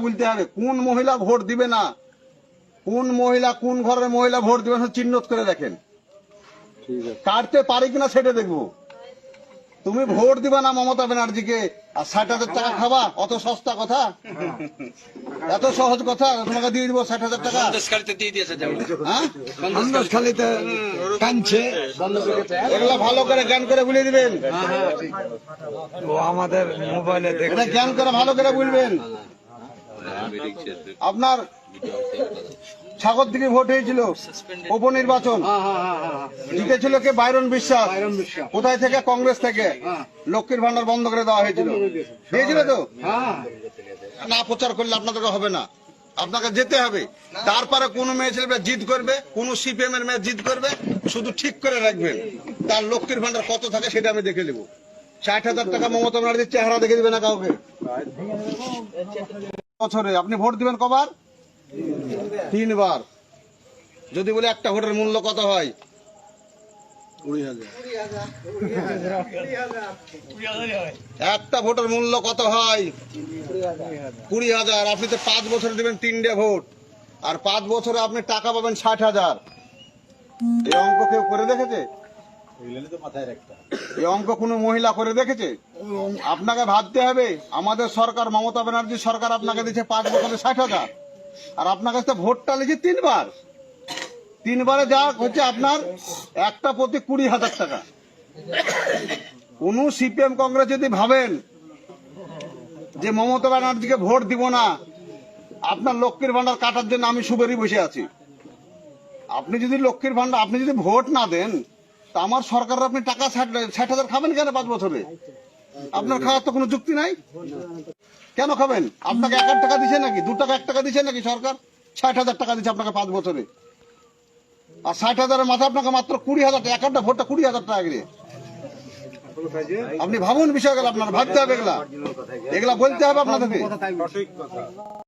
বলতে হবে কোন মহিলা ভোট দিবে না, কোন মহিলা কোন ঘরের মহিলা ভোট দিবে না চিহ্নিত করে দেখেন। কাটতে পারি কিনা সেটা দেখবো। তুমি ভোট দিবা না মমতা ব্যানার্জিকে আর 60,000 টাকা খাবা? অত সস্তা কথা, এত সহজ কথা? তোমাকে দিয়ে দিব 60,000 টাকা। এগুলো ভালো করে জ্ঞান করে বলে দিবেন, আমাদের মোবাইলে এটা জ্ঞান করে ভালো করে বলবেন। আপনার সাগরদিঘি ভোট হয়েছিল উপনির্বাচন, জিতেছিল কে? বাইরন বিশ্বাস। কোথায় থেকে? কংগ্রেস থেকে। লক্ষ্মীর ভান্ডার বন্ধ করে দেওয়া হয়েছিল, দিয়েছিল তো? না প্রচার করলে আপনাদেরকে হবে না, আপনাকে যেতে হবে। তারপরে কোন মেয়ে ছেলে জিদ করবে, কোন সিপিএম এর মেয়ে জিদ করবে, শুধু ঠিক করে রাখবেন তার লক্ষ্মীর ভান্ডার কত থাকে সেটা আমি দেখে নেব। 60,000 টাকা মমতা ব্যানার্জির চেহারা দেখে দিবে না কাউকে। বছরে আপনি ভোট দিবেন কবার? 3 বার। যদি বলে একটা ভোটের মূল্য কত হয়? 20,000। একটা ভোটের মূল্য কত হয়? 20,000। আপনি তো 5 বছরে দিবেন 3টে ভোট, আর 5 বছরে আপনি টাকা পাবেন 60,000। এই অঙ্ক কেউ করে দেখেছে? এই অঙ্ক কোনো মহিলা করে দেখেছে? আপনাকে ভাবতে হবে, আমাদের সরকার মমতা ব্যানার্জি সরকার আপনাকে দিচ্ছে 5 বছরে 60,000, আর আপনার কাছে ভোটটা লিখে 3 বার। 3 বারে যা হচ্ছে আপনার একটা প্রতি 20,000 টাকা। কোন সিপিএম কংগ্রেস যদি ভাবেন যে মমতা ব্যানার্জিকে ভোট দিব না, আপনার লক্ষ্মীর ভান্ডার কাটার জন্য আমি সুবেরি বসে আছি। আপনি যদি লক্ষ্মীর ভান্ডার আপনি যদি ভোট না দেন, তা আমার সরকারের আপনি টাকা 60,000 খাবেন কেন 5 বছরে? আপনার খাওয়ার তো কোনো যুক্তি নাই। কেন খাবেন? আপনাকে 1 টাকা দিচ্ছে নাকি? 2 টাকা 1 টাকা দিচ্ছে নাকি সরকার? 60,000 টাকা দিচ্ছে আপনাকে 5 বছরে, আর 60,000-এর মাথায় আপনাকে মাত্র 20,000 টাকা। একটা ভোটটা 20,000 টাকা করে। আপনি ভাবুন বিষয়গুলো, আপনার ভাবতে হবে, এগুলা বলতে হবে আপনাদেরকে।